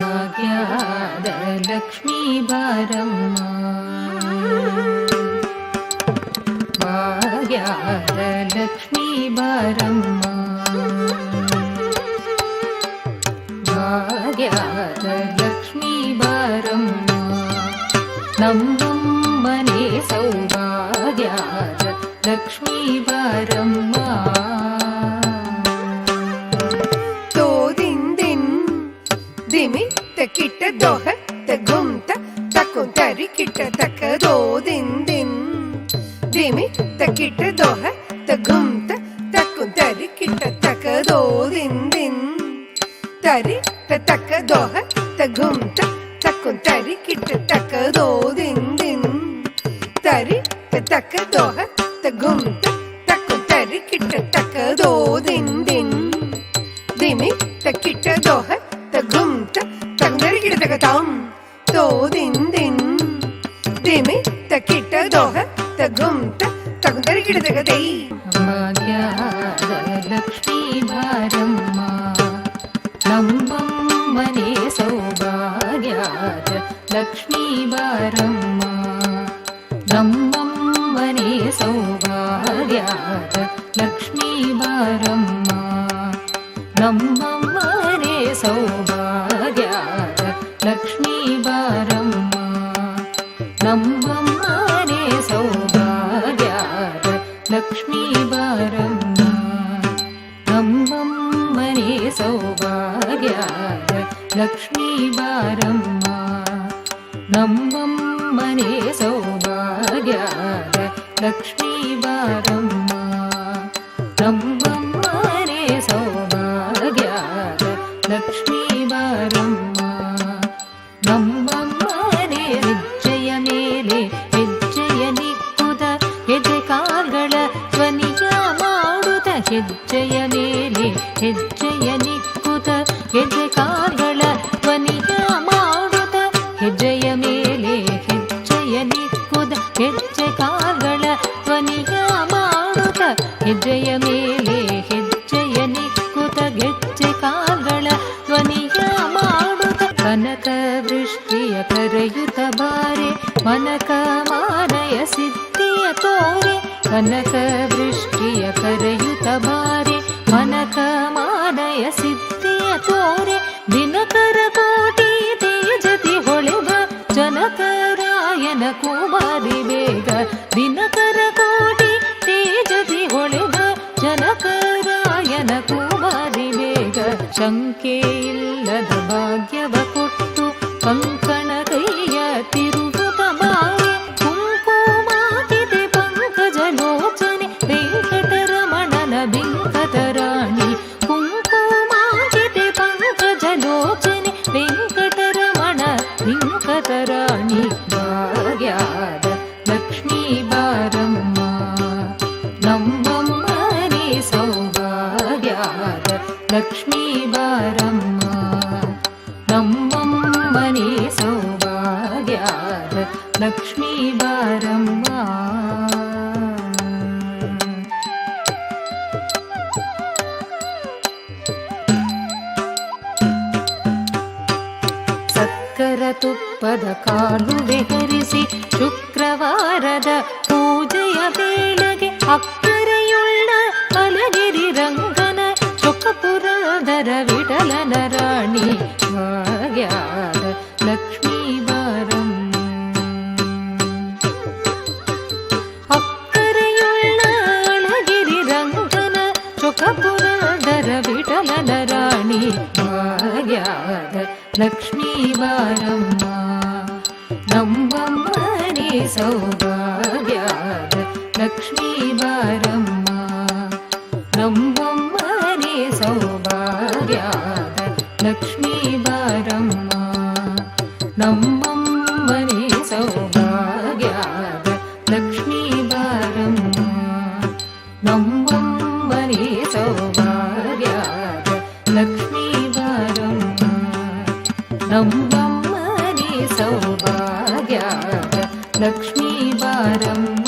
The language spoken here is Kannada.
ಭಾಗ್ಯದ ಲಕ್ಷ್ಮೀ ಬಾರಮ್ಮ, ಭಾಗ್ಯದ ಲಕ್ಷ್ಮೀ ಬಾರಮ್ಮ, ಭಾಗ್ಯದ ಲಕ್ಷ್ಮೀ ಬಾರಮ್ಮ, ನಮ್ಮಮ್ಮನೆ ಸೌಭಾಗ್ಯದ ಲಕ್ಷ್ಮೀ ಬಾರಮ್ಮ. ದಿಮಿ ತಕಿಟ್ಟ ದೋಹ ತಗುಂತ ತಕುಂತರಿ ಕಿಟ್ಟ ತಕದೋ ದಿನ್ ದಿಮಿ ತಕಿಟ್ಟ ದೋಹ ತಗುಂತ ತಕುಂತರಿ ಕಿಟ್ಟ ತಕದೋ ದಿನ್ ತರಿ ತಕ ದೋಹ ತಗುಂತ ತಕುಂತರಿ ಕಿಟ್ಟ ತಕದೋ ದಿನ್ ತರಿ ತಕ ದೋಹ ತಗುಂತ ತಕುಂತರಿ ಕಿಟ್ಟ ತಕದೋ ದಿನ್ ದಿಮಿ ತಕಿಟ್ಟ ದೋಹ ತಗುಂತ ತಂಗರಿ ಗಿಡ ತಗತಾಂ ತೋ ದಿನ್ ದಿಮಿ ತಕಿಟ್ಟ ದೋಹ ತಗುಂತ ತಂಗರಿ ಗಿಡ ತಗತೈ. ಭಾಗ್ಯದ ಲಕ್ಷ್ಮೀ ಬಾರಮ್ಮ, ನಮ್ಮಮ್ಮನೆ ಸೌಭಾಗ್ಯದ ಲಕ್ಷ್ಮೀ ಬಾರಮ್ಮ, ನಮ್ಮಮ್ಮನೆ ಸೌಭಾಗ್ಯದ ಲಕ್ಷ್ಮೀ ಬಾರಮ್ಮ, ನಮ್ಮಮ್ಮನೆ ಸೌಭಾಗ್ಯದ ಲಕ್ಷ್ಮೀ ಬಾರಮ್ಮ, ನಮ್ಮಮ್ಮನೆ ಸೌಭಾಗ್ಯದ ಲಕ್ಷ್ಮೀ ಬಾರಮ್ಮ, ನಮ್ಮಮ್ಮನೆ ಸೌಭಾಗ್ಯದ ಲಕ್ಷ್ಮೀ ಬಾರಮ್ಮ, ನಮ್ಮಮ್ಮನೆ ಸೌಭಾಗ್ಯದ ಲಕ್ಷ್ಮೀ ಬಾರಮ್ಮ, ನಮ್ಮಮ್ಮನೆ ಸೌಭಾಗ್ಯದ ಲಕ್ಷ್ಮೀ ಬಾರಮ್ಮ, ನಮ್ಮಮ್ಮನೆ ಹೆಜ್ಜೆಯ ಮೇಲೆ ಹೆಜ್ಜೆಯ ನಿಕ್ಕುದ ಹೆಜ್ಜೆ ಕಾಲ್ಗಳ ಧ್ವನಿಯ ಮಾಡುತ್ತ, ಹೆಜ್ಜೆಯ ಮೇಲೆ ಹೆಜ್ಜೆಯ ನಿಕ್ಕುದ ಹೆಜ್ಜೆ ಕಾಲ್ಗಳ ಧ್ವನಿಯ ಮಾಡುತ್ತ, ಹೆಜ್ಜೆಯ ಮೇಲೆ ಹೆಜ್ಜೆಯ ನಿಕ್ಕುದ ಹೆಜ್ಜೆ ಕಾಲ್ಗಳ ಧ್ವನಿಯ ಮಾಡುತ್ತ, ಹೆಜ್ಜೆಯ ಮೇಲೆ ಹೆಜ್ಜೆಯ ನಿಕ್ಕುತ ಗೆಜ್ಜೆ ಕಾಲ್ಗಳ ಧ್ವನಿಯ ಮಾಡುತ್ತ, ಕನಕ ವೃಷ್ಟಿಯ ಕರೆಯುತ್ತ ಬಾರೆ ಮನಕ ಮಾನಯ ಸಿದ್ಧಿಯ ತೋರೆ, ಕನಕ ವೃಷ್ಟಿಯ ಕರೆಯುತ್ತ ಬಾರೆ ಮನಕ ಮಾನಯ ಸಿದ್ಧಿಯ ತೋರೆ, ದಿನಕರ ಕೋಟಿ ತೇಜತಿ ಹೊಳೆವ ಜನಕರಾಯನ ಕುಮಾರಿ ಬೇಗ, ದಿನಕರ ಕೋಟಿ ತೇಜತಿ ಹೊಳೆವ ಜನಕರಾಯನ ಕುಮಾರಿ ಬೇಗ, ಶಂಕೆ ಇಲ್ಲದ ಭಾಗ್ಯವ ಕೊಟ್ಟು ಕಂಕಣ ಕೈಯ ತಿರುಗುತ್ತ ಮಾರೆ, ಕುಂಕುಮಾಕಿತೆ ಪಂಕಜ ಲೋಚನೆ ವೆಂಕಟರಮಣನ ಬಿಂಕಟರಾಣಿ, ಕುಂಕುಮಾಕಿತೆ ಪಂಕಜ ಲೋಚನೆ ವೆಂಕಟರಮಣ ಬಿಂಕಟರಾಣಿ, ಭಾಗ್ಯದ ಲಕ್ಷ್ಮೀ ಬಾರಮ್ಮ, ನಮ್ಮಮ್ಮನೆ ಸೌಭಾಗ್ಯದ ಲಕ್ಷ್ಮೀ ಬಾರಮ್ಮ, ನಮ್ಮಮ್ಮನೆ ಸೌಭಾಗ್ಯದ ಲಕ್ಷ್ಮೀ ಬಾರಮ್ಮ. ಸಕ್ಕರ ತುಪ್ಪದ ಕಾಲುವೆ ಹರಿಸಿ ಶುಕ್ರವಾರದ ಪೂಜೆಯ ವೇಳೆಗೆ ಅಕ್ಕರೆಯುಳ್ಳ ಅಲಗಿರಿ ರಂಗನ ಚೊಕ್ಕಪುರದರ ವಿಠಲನ ರಾಣಿ, ಭಾಗ್ಯದ ಲಕ್ಷ್ಮೀ ಬಾರಮ್ಮ, ಅಕ್ಕರೆಯುಳ್ಳ ಅಲಗಿರಿ ರಂಗನ ಚೊಕ್ಕಪುರದರ ವಿಠಲನ ರಾಣಿ, ಭಾಗ್ಯದ ಲಕ್ಷ್ಮೀ ಬಾರಮ್ಮ, ನಮ್ಮಮ್ಮನೆ ಸೌಭಾಗ್ಯದ ಲಕ್ಷ್ಮೀ ಬಾರಮ್ಮ, ನಮ್ಮಮ್ಮನೆ ಸೌಭಾಗ್ಯದ ಲಕ್ಷ್ಮೀ ಬಾರಮ್ಮ, ನಮ್ಮಮ್ಮನೆ ಸೌಭಾಗ್ಯದ ಲಕ್ಷ್ಮೀ ಬಾರಮ್ಮ, ನಮ್ಮಮ್ಮನೆ ಸೌಭಾಗ್ಯದ ಲಕ್ಷ್ಮೀ ಬಾರಮ್ಮ, ನಮ್ಮಮ್ಮನೆ ಸೌಭಾಗ್ಯದ ಲಕ್ಷ್ಮೀ ಬಾರಮ್ಮ.